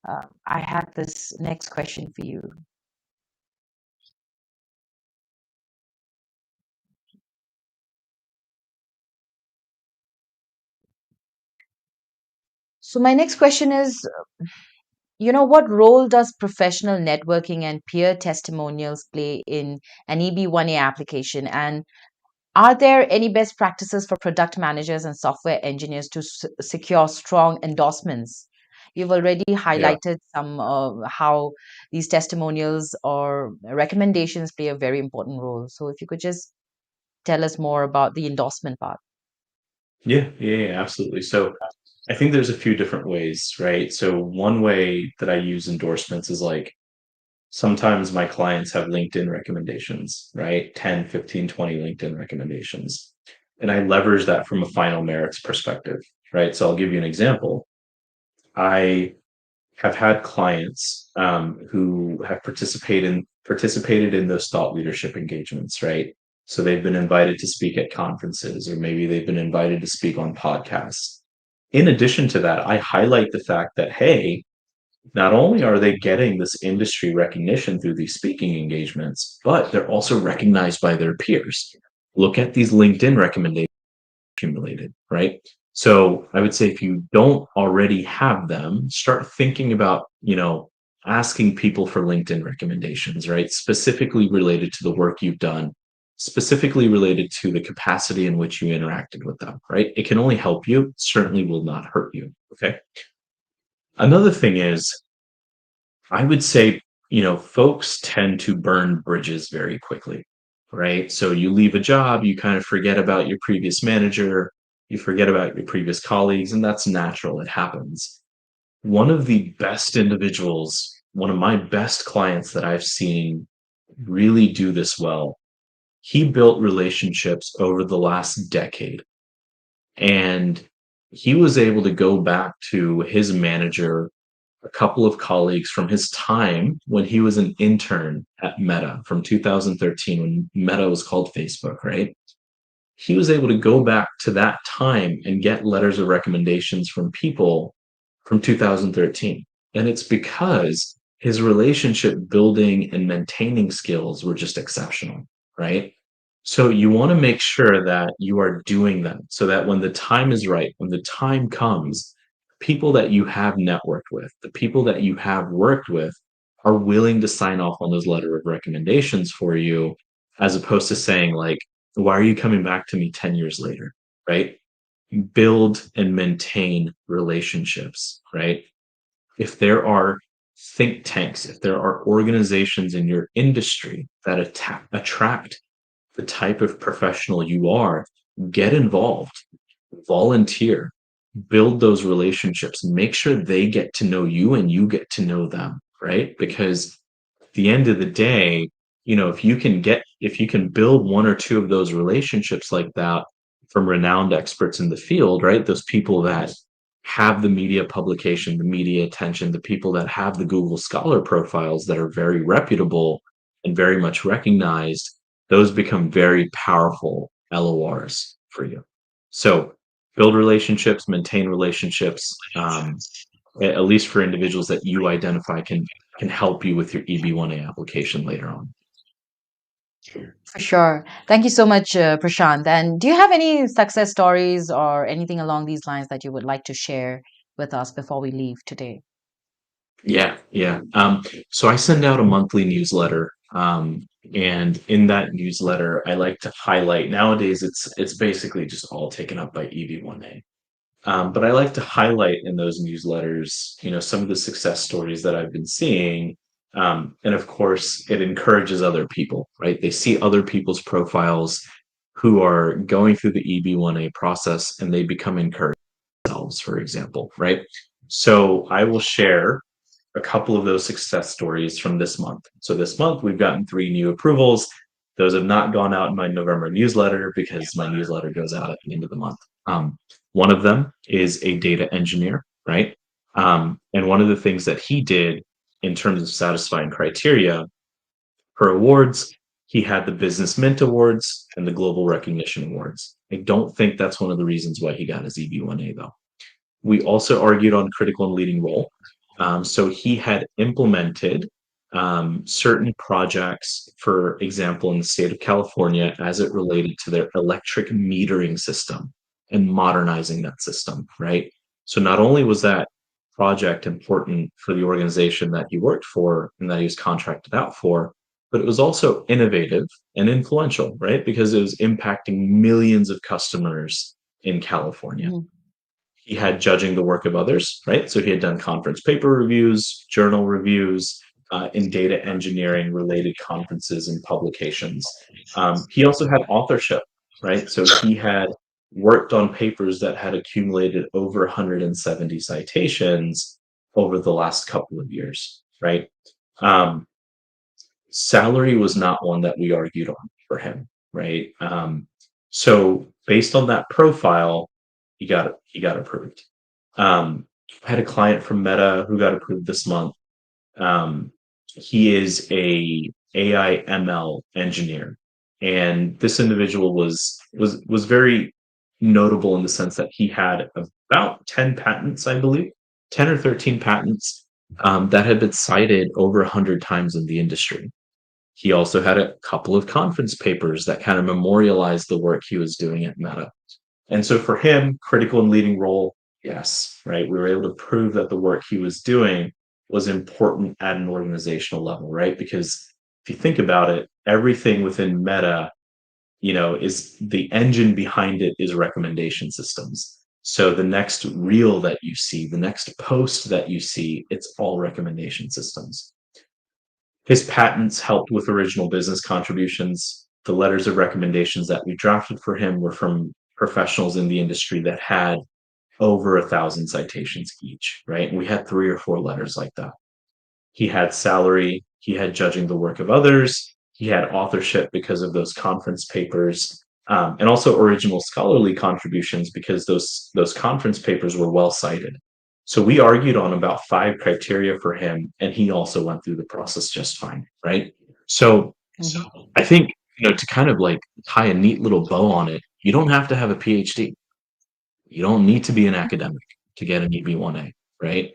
I have this next question for you. So my next question is, what role does professional networking and peer testimonials play in an EB-1A application? And are there any best practices for product managers and software engineers to secure strong endorsements? You've already Yeah. highlighted some how these testimonials or recommendations play a very important role. So if you could just tell us more about the endorsement part. Yeah, absolutely. So I think there's a few different ways, right? So one way that I use endorsements is like sometimes my clients have LinkedIn recommendations, right? 10, 15, 20 LinkedIn recommendations. And I leverage that from a final merits perspective, right? So I'll give you an example. I have had clients who have participated in those thought leadership engagements, right? So they've been invited to speak at conferences, or maybe they've been invited to speak on podcasts. In addition to that, I highlight the fact that, hey, not only are they getting this industry recognition through these speaking engagements, but they're also recognized by their peers. Look at these LinkedIn recommendations accumulated, right? So I would say if you don't already have them, start thinking about, asking people for LinkedIn recommendations, right? Specifically related to the work you've done, specifically related to the capacity in which you interacted with them, right? It can only help you, certainly will not hurt you. Okay. Another thing is, I would say, folks tend to burn bridges very quickly, right? So you leave a job, you kind of forget about your previous manager, you forget about your previous colleagues, and that's natural. It happens. One of the best individuals, one of my best clients that I've seen really do this well, he built relationships over the last decade. And he was able to go back to his manager, a couple of colleagues from his time when he was an intern at Meta from 2013 when Meta was called Facebook, right? He was able to go back to that time and get letters of recommendations from people from 2013. And it's because his relationship building and maintaining skills were just exceptional, right? So you want to make sure that you are doing them so that when the time is right, when the time comes, people that you have networked with, the people that you have worked with are willing to sign off on those letter of recommendations for you, as opposed to saying like, why are you coming back to me 10 years later? Right? Build and maintain relationships, right? If there are think tanks, if there are organizations in your industry that attract the type of professional you are, get involved, volunteer, build those relationships, make sure they get to know you and you get to know them, right? Because at the end of the day, if you can build one or two of those relationships like that from renowned experts in the field, right? Those people that have the media publication, the media attention, the people that have the Google Scholar profiles that are very reputable and very much recognized, those become very powerful LORs for you. So build relationships, maintain relationships, at least for individuals that you identify can help you with your EB-1A application later on. For sure. Thank you so much, Prashant. And do you have any success stories or anything along these lines that you would like to share with us before we leave today? Yeah, yeah. So I send out a monthly newsletter, and in that newsletter, I like to highlight. Nowadays, it's basically just all taken up by EB-1A. But I like to highlight in those newsletters, some of the success stories that I've been seeing. And of course, it encourages other people, right? They see other people's profiles who are going through the EB-1A process and they become encouraged themselves, for example, right? So I will share a couple of those success stories from this month. So this month we've gotten 3 new approvals. Those have not gone out in my November newsletter because my newsletter goes out at the end of the month. One of them is a data engineer, right? And one of the things that he did in terms of satisfying criteria for awards, he had the Business Mint Awards and the Global Recognition Awards. I don't think that's one of the reasons why he got his EB-1A though. We also argued on critical and leading role. So he had implemented certain projects, for example, in the state of California, as it related to their electric metering system and modernizing that system, right? So not only was that project important for the organization that he worked for and that he was contracted out for, but it was also innovative and influential, right? Because it was impacting millions of customers in California. Mhm. He had judging the work of others, right? So he had done conference paper reviews, journal reviews, in data engineering related conferences and publications. He also had authorship, right? So he had worked on papers that had accumulated over 170 citations over the last couple of years, right? Um, Salary was not one that we argued on for him, right? So based on that profile, he got approved. I had a client from Meta who got approved this month. He is a AI ML engineer, and this individual was very notable in the sense that he had about 10 patents, I believe, 10 or 13 patents that had been cited over 100 times in the industry. He also had a couple of conference papers that kind of memorialized the work he was doing at Meta. And so for him, critical and leading role, yes, right? We were able to prove that the work he was doing was important at an organizational level, right? Because if you think about it, everything within Meta, is the engine behind it is recommendation systems. So the next reel that you see, the next post that you see, it's all recommendation systems. His patents helped with original business contributions. The letters of recommendations that we drafted for him were from professionals in the industry that had over 1,000 citations each, right? And we had 3 or 4 letters like that. He had salary, he had judging the work of others, he had authorship because of those conference papers, and also original scholarly contributions because those conference papers were well cited. So we argued on about 5 criteria for him, and he also went through the process just fine, right? So Mhm. I think to kind of like tie a neat little bow on it, you don't have to have a PhD. You don't need to be an academic to get an EB-1A, right?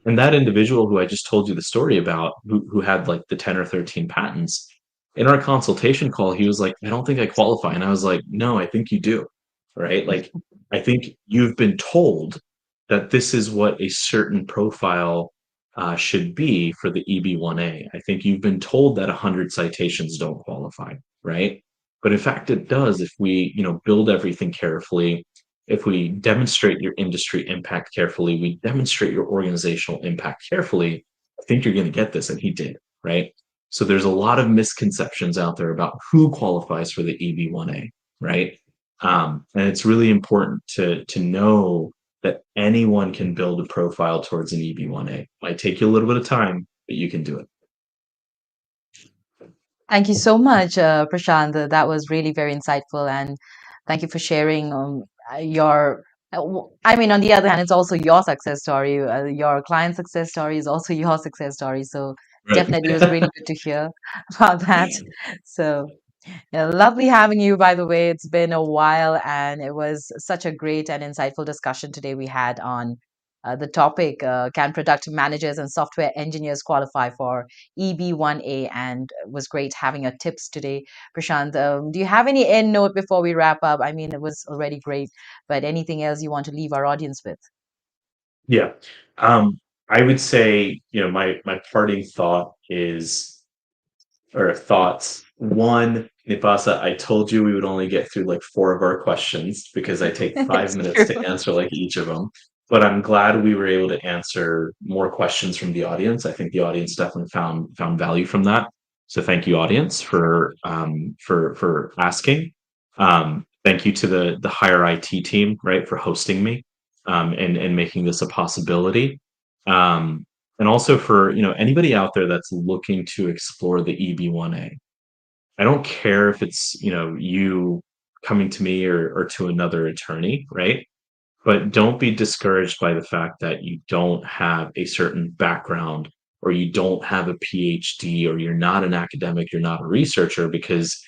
And that individual who I just told you the story about, who had like the 10 or 13 patents, in our consultation call, he was like, I don't think I qualify. And I was like, no, I think you do. Right. Like, I think you've been told that this is what a certain profile should be for the EB-1A. I think you've been told that 100 citations don't qualify. Right. But in fact, it does if we, build everything carefully, if we demonstrate your industry impact carefully, we demonstrate your organizational impact carefully, I think you're going to get this. And he did, right? So there's a lot of misconceptions out there about who qualifies for the EB-1A, right? And it's really important to know that anyone can build a profile towards an EB-1A. Might take you a little bit of time, but you can do it. Thank you so much, Prashant. That was really very insightful. And thank you for sharing your I mean, on the other hand, it's also your success story. Your client success story is also your success story. So Right. definitely, it was really good to hear about that. So. Yeah, lovely having you, by the way. It's been a while, and it was such a great and insightful discussion today we had on the topic, can product managers and software engineers qualify for EB-1A? And it was great having your tips today, Prashant. Do you have any end note before we wrap up? I mean, it was already great, but anything else you want to leave our audience with? Yeah. I would say, my parting thought is, or thoughts. One, Nipasa, I told you we would only get through like four of our questions because I take five It's minutes true. to answer like each of them. But I'm glad we were able to answer more questions from the audience. I think the audience definitely found value from that. So thank you, audience, for asking. Thank you to the higher IT team, right, for hosting me, and making this a possibility. Um, and also for anybody out there that's looking to explore the EB-1A. I don't care if it's you coming to me or to another attorney, right? But don't be discouraged by the fact that you don't have a certain background, or you don't have a PhD, or you're not an academic, you're not a researcher, because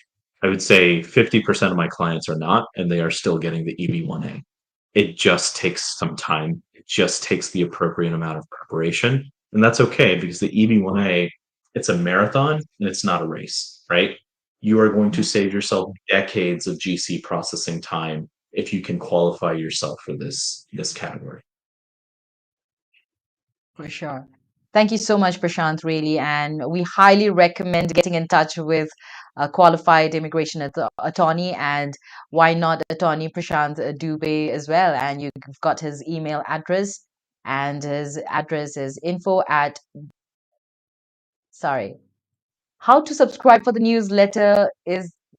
I would say 50% of my clients are not, and they are still getting the EB-1A. It just takes some time. It just takes the appropriate amount of preparation. And that's okay, because the EB-1A, it's a marathon and it's not a race, right? You are going to save yourself decades of GC processing time if you can qualify yourself for this category. For sure. Thank you so much, Prashant, really. And we highly recommend getting in touch with a qualified immigration attorney, and why not attorney Prashant Dubey as well. And you've got his email address, and his address is info at, sorry, how to subscribe for the newsletter.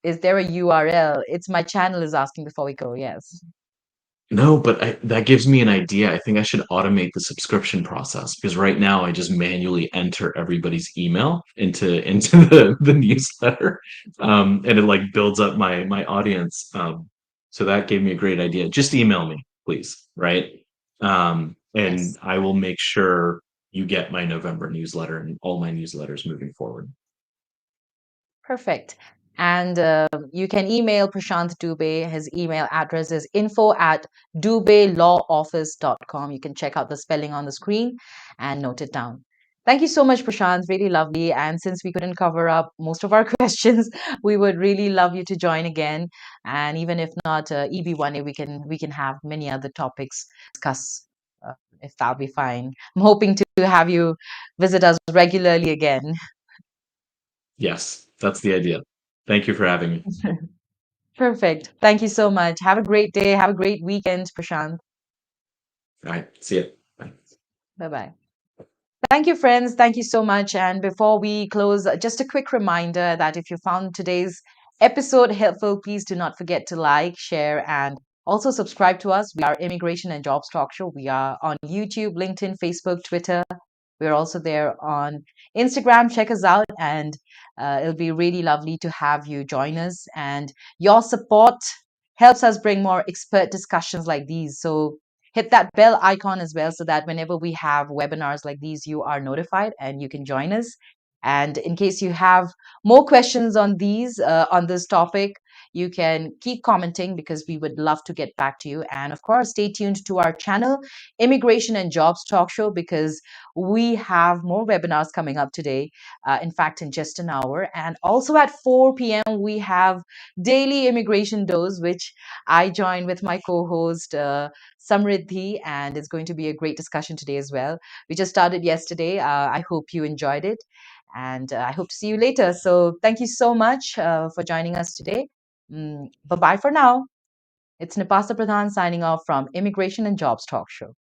Is there a URL? It's my channel is asking before we go. Yes. No, but that gives me an idea. I think I should automate the subscription process, because right now I just manually enter everybody's email into the newsletter, and it like builds up my audience. So that gave me a great idea. Just email me, please, right? And Yes. I will make sure you get my November newsletter and all my newsletters moving forward. Perfect. And you can email Prashant Dubey. His email address is info at dubeylawoffice.com. You can check out the spelling on the screen and note it down. Thank you so much, Prashant. Really lovely. And since we couldn't cover up most of our questions, we would really love you to join again. And even if not EB-1A, we can have many other topics discuss. If that'll be fine. I'm hoping to have you visit us regularly again. Yes, that's the idea. Thank you for having me. Perfect. Thank you so much. Have a great day. Have a great weekend, Prashant. All right, see you. Bye. Bye bye. Thank you, friends. Thank you so much. And before we close, just a quick reminder that if you found today's episode helpful, please do not forget to like, share, and also subscribe to us. We are Immigration and Jobs Talk Show. We are on YouTube, LinkedIn, Facebook, Twitter. We're also there on Instagram. Check us out, and it'll be really lovely to have you join us. And your support helps us bring more expert discussions like these. So hit that bell icon as well, so that whenever we have webinars like these, you are notified and you can join us. And in case you have more questions on on this topic, you can keep commenting, because we would love to get back to you. And of course, stay tuned to our channel, Immigration and Jobs Talk Show, because we have more webinars coming up today. In fact, in just an hour. And also at 4 p.m., we have Daily Immigration Dose, which I join with my co host, Samriddhi, and it's going to be a great discussion today as well. We just started yesterday. I hope you enjoyed it, and I hope to see you later. So, thank you so much for joining us today. Bye bye for now. It's Nipasa Pradhan signing off from Immigration and Jobs Talk Show.